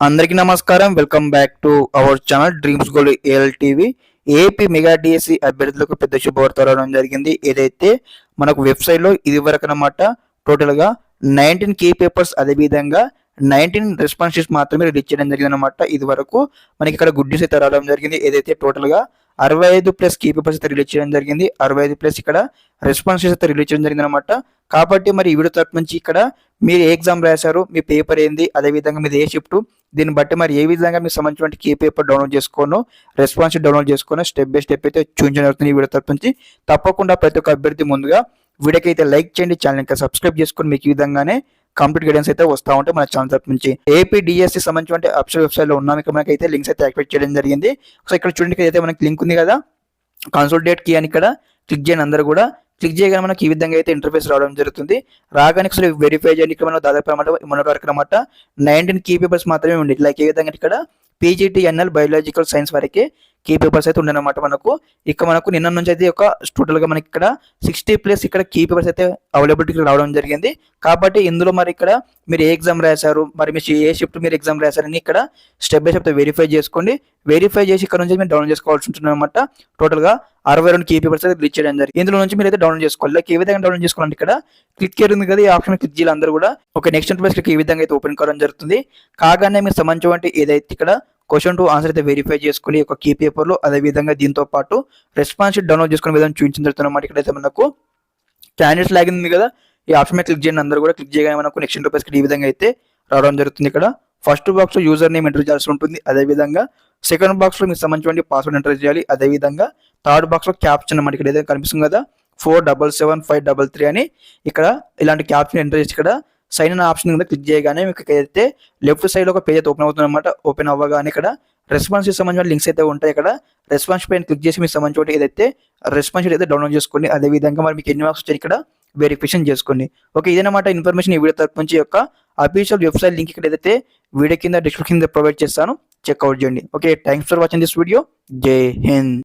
అందరికీ నమస్కారం. Welcome back to our channel dreams gold ALTV. AP mega DSC అభ్యర్థులకు పెద్ద శుభవార్త రావడం జరిగింది. ఏదైతే మనకు వెబ్సైట్లో ఇది వరకు అనమాట టోటల్గా 19 కీ పేపర్స్, అదేవిధంగా 19 రెస్పాన్స్ షీట్స్ మాత్రమే రిలీజ్ చేయడం జరిగింది అనమాట. ఇది వరకు మనకి ఇక్కడ గుడ్ న్యూస్ అయితే రావడం జరిగింది. ఏదైతే టోటల్గా 65+ కీ పేపర్స్ అయితే రిలీజ్ చేయడం జరిగింది. 65+ ఇక్కడ రెస్పాన్స్ షీట్స్ అయితే రిలీజ్ చేయడం జరిగింది అనమాట. కాబట్టి మరి ఈ వీడియో తరపు నుంచి ఇక్కడ మీరు ఏ ఎగ్జామ్ రాశారు, మీ పేపర్ ఏంది, అదేవిధంగా మీది ఏ షిఫ్ట్, దీన్ని బట్టి మరి ఏ విధంగా మీకు సంబంధించిన కీ పేపర్ డౌన్లోడ్ చేసుకోను, రెస్పాన్స్ డౌన్లోడ్ చేసుకొని స్టెప్ బై స్టెప్ అయితే చూపించడం జరుగుతుంది ఈ వీడియో తరపు నుంచి. తప్పకుండా ప్రతి ఒక్క అభ్యర్థి ముందుగా వీడియోకి అయితే లైక్ చేయండి, ఛానల్ ఇంకా సబ్స్క్రైబ్ చేసుకొని మీకు ఈ విధంగానే కంప్లీట్ గైడెన్స్ అయితే వస్తూ ఉంటాయి మన ఛానల్ తరపు నుంచి. ఏపీ డిఎస్సి సంబంధించిన అఫీషియల్ వెబ్సైట్లో ఉన్నాం. ఇక్కడ మనకైతే లింక్స్ అయితే యాక్టివేట్ చేయడం జరిగింది. సో ఇక్కడ చూడండి, అయితే మనకి లింక్ ఉంది కదా, కన్సల్టేట్ కీ అని ఇక్కడ క్లిక్ చేయండి. అందరూ కూడా క్లిక్ చేయగానే మనకి ఈ విధంగా అయితే ఇంటర్ఫేస్ రావడం జరుగుతుంది. రాగానే ఒకసారి వెరిఫై చేయండి. ఇక్కడ మనం దాదాపు అనమాట మన వరకు అనమాట 19 కీ పేపర్స్ మాత్రమే ఉండి, లైక్ ఏ విధంగా ఇక్కడ పీజీటీఎన్ఎల్ బయాలజికల్ సైన్స్ వరకే కీ పేపర్స్ అయితే ఉండనమాట మనకు. ఇక మనకు నిన్న నుంచి అయితే ఒక టోటల్గా మనకి ఇక్కడ 60+ ఇక్కడ కీ పేపర్స్ అయితే అవైలబిలిటీ రావడం జరిగింది. కాబట్టి ఇందులో మరి ఇక్కడ మీరు ఏ ఎగ్జామ్ రాశారు, మరి మీ ఏ షిఫ్ట్ మీరు ఎగ్జామ్ రాశారని ఇక్కడ స్టెప్ బై స్టెప్ వెరిఫై చేసుకోండి. వెరిఫై చేసి ఇక్కడ నుంచి మీరు డౌన్లోడ్ చేసుకోవాల్సి ఉంటుంది అనమాట. టోటల్గా 62 కీ పేపర్స్ అయితే రిలీజ్ చేయడం జరిగింది. ఇందులో నుంచి మీరు అయితే డౌన్లోడ్ చేసుకోవాలి. లైక్ ఏ విధంగా డౌన్లోడ్ చేసుకోవాలంటే ఇక్కడ క్లిక్ ఉంది కదా, ఈ ఆప్షన్ క్లిక్ చేయాలి అందరూ కూడా. ఒక నెక్స్ట్ ఇంటర్ఫేస్ ఈ విధంగా అయితే ఓపెన్ కావడం జరుగుతుంది. కాగానే మీరు సంబంధించిన ఏదైతే ఇక్కడ క్వశ్చన్ టు ఆన్సర్ అయితే వెరిఫై చేసుకుని ఒక కీ పేపర్లో, అదేవిధంగా దీంతో పాటు రెస్పాన్స్ షీట్ డౌన్లోడ్ చేసుకునే విధానం చూపించడం జరుగుతున్నమాట. ఇక్కడైతే మనకు క్యాండిడేట్స్ లాగిన్ ఉంది కదా, ఈ ఆప్షన్ మీద క్లిక్ చేయండి. అందరూ కూడా క్లిక్ చేయగానే మనకు నెక్స్ట్ ఇంటర్ఫేస్ ఈ విధంగా అయితే రావడం జరుగుతుంది. ఇక్కడ ఫస్ట్ బాక్స్లో యూజర్ నేమ్ ఎంటర్ చేయాల్సి ఉంటుంది. అదేవిధంగా సెకండ్ బాక్స్లో మీకు సంబంధించిన పాస్వర్డ్ ఎంటర్ చేయాలి. అదేవిధంగా థర్డ్ బాక్స్లో క్యాప్షన్ అన్నమాట. ఇక్కడ ఏదైతే కనిపిస్తుంది కదా 477533 అని, ఇక్కడ ఇలాంటి క్యాప్షన్ ఎంటర్ చేసి ఇక్కడ సైన్ అనే ఆప్షన్ కింద క్లిక్ చేయగానే మీకు అయితే లెఫ్ట్ సైడ్ ఒక పేజ్ అయితే ఓపెన్ అవుతుంది అనమాట. ఓపెన్ అవ్వగానే ఇక్కడ రెస్పాన్స్ సంబంధించిన లింక్స్ అయితే ఉంటాయి. ఇక్కడ రెస్పాన్స్ పైన క్లిక్ చేసి మీకు సంబంధించిన ఏదైతే రెస్పాన్స్ షీట్ అయితే డౌన్లోడ్ చేసుకోండి. అదేవిధంగా మరి మీకు ఎన్ని మార్క్స్ వచ్చాయి ఇక్కడ వెరిఫికేషన్ చేసుకోండి. ఓకే, ఇదన్నమాట ఇన్ఫర్మేషన్ ఈ వీడియో తరపు నుంచి యొక్క అఫీషియల్ వెబ్సైట్ లింక్ ఇక్కడ ఏదైతే వీడియో కింద డిస్క్రిప్షన్ కింద ప్రొవైడ్ చేస్తాను, చెక్అవుట్ చేయండి. Okay, thanks for watching this video. జై హింద్.